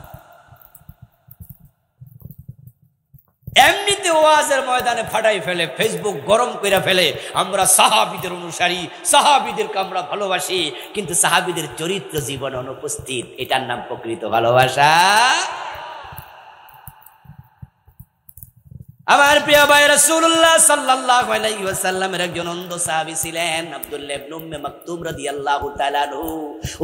এমনিতে ওয়াজের ময়দানে ফাটাই ফেলে, ফেসবুক গরম করে ফেলে, আমরা সাহাবীদের অনুসারী, সাহাবীদেরকে আমরা ভালোবাসি, কিন্তু সাহাবীদের চরিত্র জীবনে অনুপস্থিত। এটার নাম প্রকৃত ভালোবাসা? আমার প্রিয় ভাই, রাসূলুল্লাহ সাল্লাল্লাহু আলাইহি ওয়াসাল্লামের একজন অন্ধ সাহাবী ছিলেন আব্দুল্লাহ ইবনে উম্মে মাকতুম রাদিয়াল্লাহু তাআলা আনহু।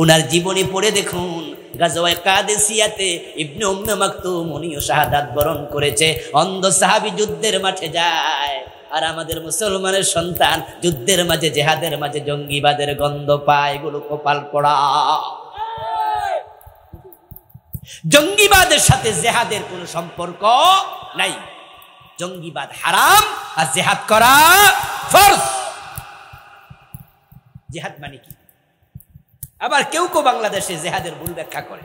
ওনার জীবনী পড়ে দেখুন, গাজওয়ায়ে কাদেসিয়াতে ইবনে উম্মে মাকতুম উনিও শাহাদাত বরণ করেছে। অন্ধ সাহাবী যুদ্ধের মাঠে যায়, আর আমাদের মুসলমানের সন্তান যুদ্ধের মাঝে, জিহাদের মাঝে জঙ্গিবাদের গন্ধ পায়। এগুলো কপাল পড়া। জঙ্গিবাদের সাথে জিহাদের কোনো সম্পর্ক নাই। জঙ্গিবাদ হারাম আর জিহাদ করা ফরজ। জিহাদ মানে কি? আবার কেউ কেউ বাংলাদেশে জিহাদের ভুল ব্যাখ্যা করে,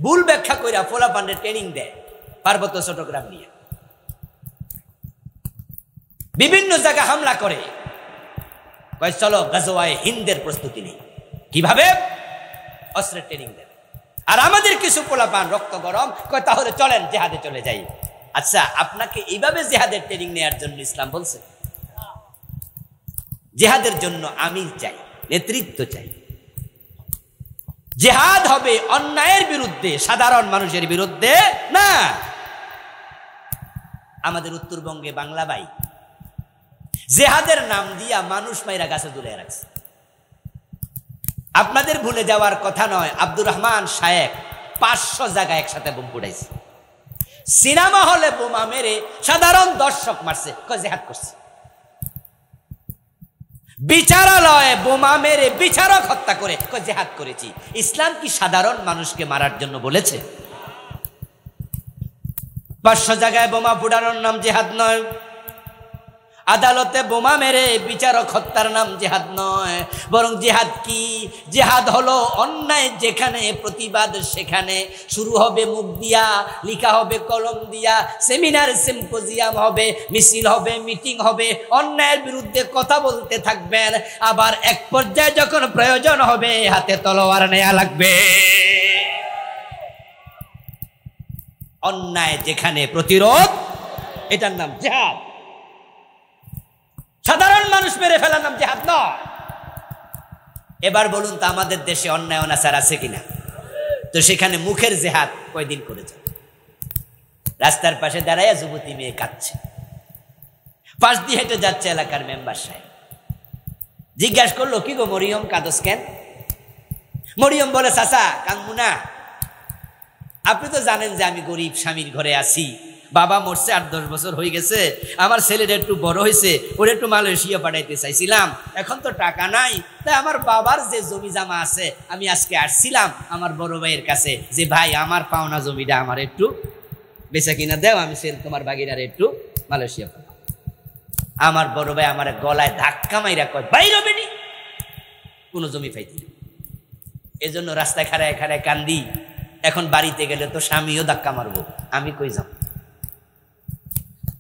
ভুল ব্যাখ্যা করে পোলাপানের ট্রেনিং দেয় পার্বত্য চট্টগ্রাম নিয়ে, বিভিন্ন জায়গায় হামলা করে, কয় চলো গাজওয়ায়ে হিন্দের প্রস্তুতি নেই। কিভাবে? অস্ত্রের ট্রেনিং দেয়। আর আমাদের কিছু পোলাপান রক্ত গরম, কয় তাহলে চলেন জিহাদে চলে যাই। আচ্ছা, আপনাকে এইভাবে জিহাদের ট্রেনিং নেওয়ার জন্য ইসলাম বলছে? জিহাদের জন্য আমির চাই, নেতৃত্ব চাই। জিহাদ হবে অন্যায়ের বিরুদ্ধে, সাধারণ মানুষের বিরুদ্ধে না। আমাদের উত্তরবঙ্গে বাংলা ভাই জিহাদের নাম দিয়া মানুষ মাইরা গাছে ঝুলিয়ে রাখছে। আপনাদের ভুলে যাওয়ার কথা নয়, আব্দুর রহমান শায়েখ 500 জায়গায় একসাথে বোম ফুটাইছে। সিনেমা হলে বোমা মেরে সাধারণ দর্শক মারছে, জিহাদ করছে। বিচারালয়ে বোমা মেরে বিচারক হত্যা করে জিহাদ করেছি। ইসলাম কি সাধারণ মানুষকে মারার জন্য বলেছে? 500 জায়গায় বোমা ফুটানোর নাম জিহাদ নয়। আদালতে বোমা মেরে বিচারক হত্যার নাম জিহাদ নয়। বরং জিহাদ কি? জিহাদ হলো অন্যায় যেখানে প্রতিবাদ সেখানে শুরু হবে মুখ দিয়া, লিখা হবে কলম দিয়া, সেমিনার সিম্পোজিয়াম হবে, মিছিল হবে, মিটিং হবে, অন্যায়ের বিরুদ্ধে কথা বলতে থাকবেন। আবার এক পর্যায়ে যখন প্রয়োজন হবে হাতে তলোয়ার নেওয়া লাগবে। অন্যায় যেখানে প্রতিরোধ, এটার নাম জিহাদ। সাধারণ মানুষ মেরে ফেলার নাম জিহাদ নয়। এবার বলুন তো, আমাদের দেশে অন্যায় অনাচার আছে কিনা? তো সেখানে মুখের জিহাদ কয়দিন করেছে? রাস্তার পাশে দাঁড়াইয়া যুবতী মেয়ে কাঁদছে, পাশ দিয়ে হেঁটে যাচ্ছে এলাকার মেম্বার সাহেব, জিজ্ঞাসা করলো, কি গো মরিয়ম, কাঁদস কেন? মরিয়ম বলে, চাচা কান্দবো না, আপনি তো জানেন যে আমি গরিব স্বামীর ঘরে আছি, বাবা মরছে 8-10 বছর হয়ে গেছে, আমার ছেলেটা একটু বড় হয়েছে, ওরা একটু মালয়েশিয়া পাঠাইতে চাইছিলাম, এখন তো টাকা নাই, তাই আমার বাবার যে জমি জামা আছে আমি আজকে আসছিলাম আমার বড় ভাইয়ের কাছে যে ভাই আমার পাওনা জমিটা আমার একটু বেচা কিনা দেও, আমি তোমার বাগিনারে একটু মালয়েশিয়া পাঠাবো। আমার বড় ভাই আমার গলায় ধাক্কা মাইরা কয়, বাইরে বেনি, কোনো জমি পাইতি না। এজন্য রাস্তায় খাড়ায় খাড়ায় কান্দি, এখন বাড়িতে গেলে তো স্বামীও ধাক্কা মারবো, আমি কই যাব?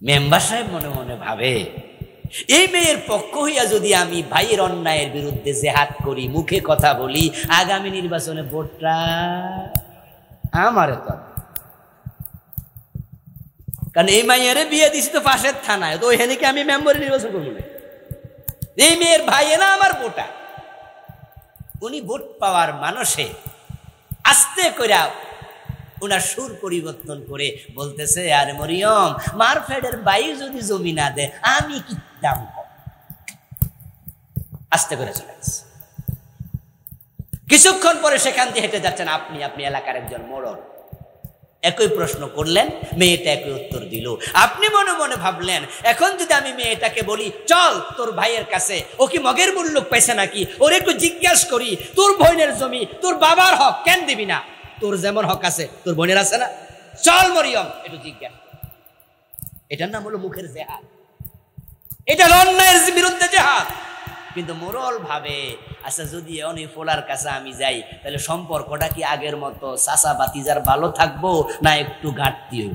মেম্বার সাহেব মনে মনে ভাবে, এই মেয়ের পক্ষ হইয়া যদি আমি ভাইয়ের অন্যায়ের বিরুদ্ধে জিহাদ করি, মুখে কথা বলি, আগামী নির্বাচনে ভোটটা আমার তো, কারণ এই মাইয়ারে বিয়ে দিছি তো পাশের থানায়, তো ওইখানে কি আমি মেম্বারে নির্বাচন করবো না? এই মেয়ের ভাই না আমার ভোটা। উনি ভোট পাওয়ার মানুষে আস্তে কইরা উনার সুর পরিবর্তন করে বলতেছে, আরে মরিয়ম, মারফেডের বাই যদি জমি না দেয় আমি কি দাম কম? আস্তে করে চলে গেছে। কিছুক্ষণ পরে সেখান দিয়ে হেঁটে যাচ্ছেন আপনি এলাকার একজন মোড়ল। একই প্রশ্ন করলেন, মেয়েটা একই উত্তর দিল। আপনি মনে মনে ভাবলেন, এখন যদি আমি মেয়েটাকে বলি চল তোর ভাইয়ের কাছে, ও কি মগের মূল্য পাইছে নাকি, ওর একটু জিজ্ঞাসা করি তোর বোনের জমি তোর বাবার হক কেন দিবি না, তোর যেমন হক আছে তোর বোনের আছে না, চল মরিয়ম একটু জিজ্ঞাসা। এটার নাম হলো মুখের জেহাদ, এটা অন্যায়ের বিরুদ্ধে জেহাদ। কিন্তু মোরল ভাবে আচ্ছা যদি অনেক ফোলার কাছে আমি যাই তাহলে সম্পর্কটা কি আগের মতো চাচা বাতিজার ভালো থাকবো না একটু ঘাটতি হইব?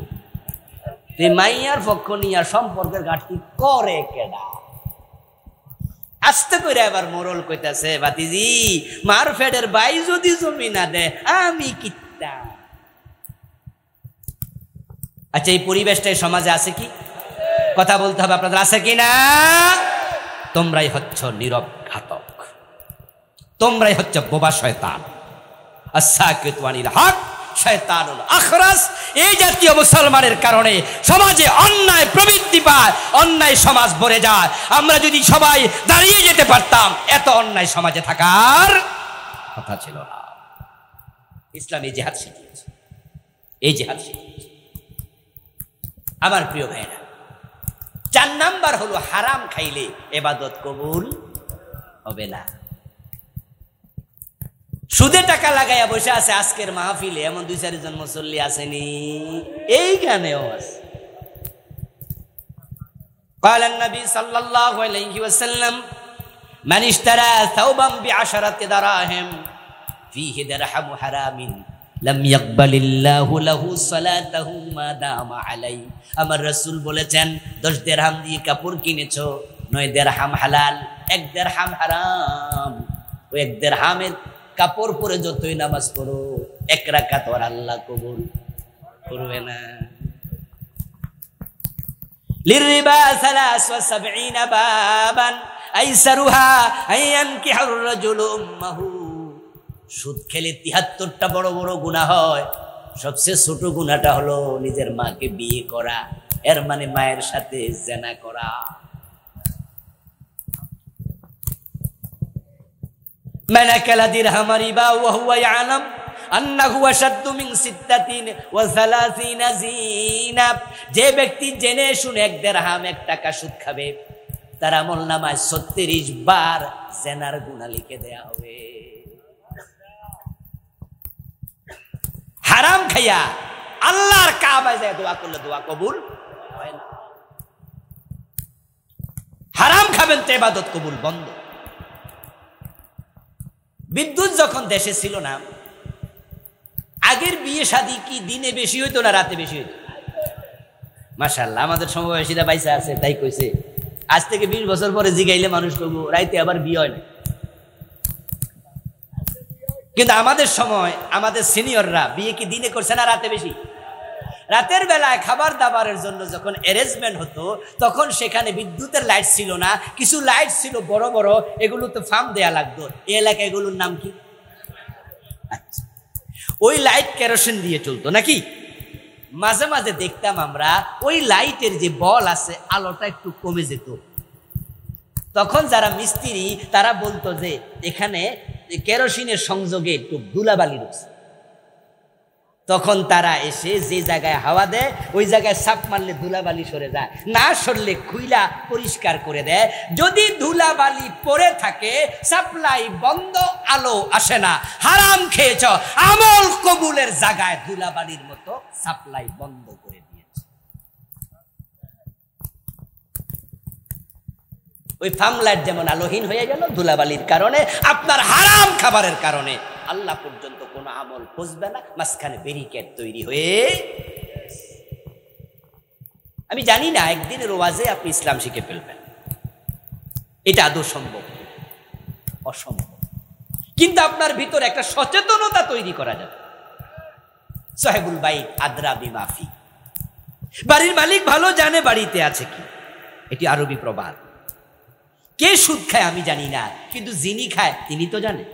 মাইয়ার পক্ষ নিয়ে সম্পর্কের ঘাটতি করে কেডা? আস্তে করে আবার মোরল কইতাছে, বাতিজি মার ফেডের বাই যদি জমি না দে আমি কিতা। আচ্ছা এই পরিবেশটাই সমাজে আছে কি? কথা বলতে হবে আপনাদের, আছে কি না? তোমরাই হচ্ছ নীরব ঘাতক, তোমরাই হচ্ছে বোবা শয়তান। আসাকিতুনিল হক শয়তানুল আখরাস। এই জাতীয় মুসলমানের কারণে সমাজে অন্যায় প্রবৃদ্ধি পায়, অন্যায় সমাজ ভরে যায়। আমরা যদি সবাই দাঁড়িয়ে যেতে পারতাম এত অন্যায় সমাজে থাকার কথা ছিল না। ইসলাম এই জিহাদ শিখিয়েছে, এই জিহাদ শিখিয়েছে। আমার প্রিয় ভাইরা, 4 নাম্বার হলো হারাম খাইলে ইবাদত কবুল হবে না। সুদে টাকা লাগাইয়া বসে আছে আজকের মাহফিলে এমন 2-4 জন মুসল্লি আসেনি, এইখানেও আছে। قال النبي صلى الله عليه وسلم من اشترى ثوبا ب10 دراهم فيه درهم حرام لم يقبل الله له صلاته ما دام عليه। আমার রাসূল বলেছেন 10 দিরহাম দিয়ে কাপড় কিনেছো, 9 দিরহাম হালাল, 1 দিরহাম হারাম। ওই 1 দিরহামের কাপড় পরে যতই নামাজ পড়ো 1 রাকাত আর আল্লাহ কবুল করবে না। লিরিবা 73 বাবান আইসারুহা আইয়ানকিহুর রাজুলু উম্মাহু। সুদ খেলে 73টা বড় বড় গুনাহ হয়, সবচেয়ে ছোট গুনাহটা হলো নিজের মাকে বিয়ে করা, এর মানে মায়ের সাথে জিনা করা। من أكل درهم ربا وهو يعلم أنه أشد من 36 زينة। যে ব্যক্তি জেনে শুনে 1 দিরহাম 1 টাকা সুদ খাবে তার আমলনামায় 36 বার জিনার গুনাহ লিখে দেয়া হবে। হারাম খাইয়া আল্লাহর কাবায় যায় দোয়া করলে দোয়া কবুল হয় না। হারাম খাবেন তো ইবাদত কবুল বন্ধ। বিদ্যুৎ যখন দেশে ছিল না, আগের বিয়ে শাদী কি দিনে বেশি হইতো না রাতে বেশি হইতো? মাশাআল্লাহ আমাদের সমবয়সীরা বাইসা আছে তাই কইছে, আজ থেকে 20 বছর পরে জিগাইলে মানুষ কইবো রাইতে আবার বিয়ে হয় না। কিন্তু আমাদের সময় আমাদের সিনিয়ররা বিয়ে কি দিনে করছে না রাতে বেশি? রাতের বেলায় খাবার দাবারের জন্য যখন অ্যারেঞ্জমেন্ট হতো তখন সেখানে বিদ্যুতের লাইট ছিল না, কিছু লাইট ছিল বড় বড়, এগুলো তো ফার্ম দেয়া লাগতো। এই এলাকায় এগুলোর নাম কি? আচ্ছা, ওই লাইট কেরোসিন দিয়ে চলতো নাকি? মাঝে মাঝে দেখতাম আমরা ওই লাইটের যে বল আছে আলোটা একটু কমে যেত। তখন যারা মিস্ত্রি তারা বলতো যে এখানে কেরোসিনের সংযোগে একটু ধুলাবালি রয়েছে। তখন তারা এসে যে জায়গায় হাওয়া দেয় ওই জায়গায় চাপ মারলে ধুলাবালি সরে যায়, না সরলে খুইলা পরিষ্কার করে দেয়। যদি ধুলাবালি পড়ে থাকে সাপ্লাই বন্ধ, আলো আসে না। হারাম খেয়েছ, আমল কবুলের জায়গায় ধুলাবালির মতো সাপ্লাই বন্ধ করে দিয়েছে। ওই ফার্মলাইট যেমন আলোহীন হয়ে গেল ধুলাবালির কারণে, আপনার হারাম খাবারের কারণে আল্লাহ পর্যন্ত কোনো আমল পৌঁছবে না, মাঝখানে ব্যারিকেড তৈরি হয়ে। আমি জানি না একদিনের ওয়াজে আপনি ইসলাম শিখে ফেলবেন, এটা আদৌ সম্ভব? অসম্ভব। কিন্তু আপনার ভিতর একটা সচেতনতা তৈরি করা যাবে। সাহেবুল বাইত আদরা বিমাফি, বাড়ির মালিক ভালো জানে বাড়িতে আছে কি। এটি আরবি প্রবাদ। কে সুদ খায় আমি জানি না, কিন্তু যিনি খায় তিনি তো জানেন।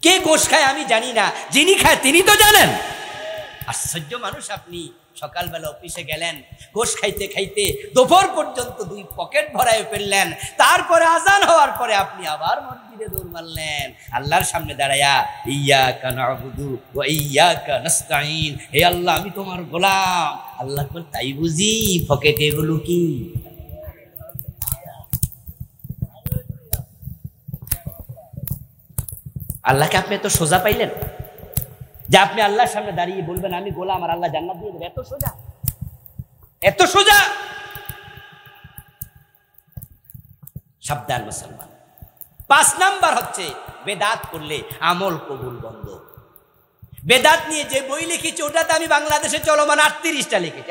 কে গোশ খায় আমি জানি না, যিনি খায় তিনি তো জানেন। আশ্চর্য মানুষ আপনি। সকালবেলা অফিসে গেলেন, গোশ খাইতে খাইতে দুপুর পর্যন্ত 2 পকেট ভরায় ফেললেন, তারপরে আজান হওয়ার পরে আপনি আবার মসজিদে দৌড় মারলেন আল্লাহর সামনে দাঁড়ায়া, ইয়্যাকা না'বুদু ওয়া ইয়্যাকা নাস্তাঈন, হে আল্লাহ আমি তোমার গোলাম। আল্লাহ বলেন, তাই বুঝি পকেটে এগুলো কি? আল্লাহকে আপনি এত সোজা পাইলেন যে আপনি আল্লাহর সামনে দাঁড়িয়ে বলবেন আমি গোলাম আর আল্লাহ জান্নাত দিয়ে দেবে? এত সোজা, এত সোজা। সাবধান মুসলমান। 5 নাম্বার হচ্ছে বেদাত করলে আমল কবুল বন্ধ। বেদাত নিয়ে যে বই লিখেছি ওটাতে আমি বাংলাদেশে চলমান 38টা লিখেছি।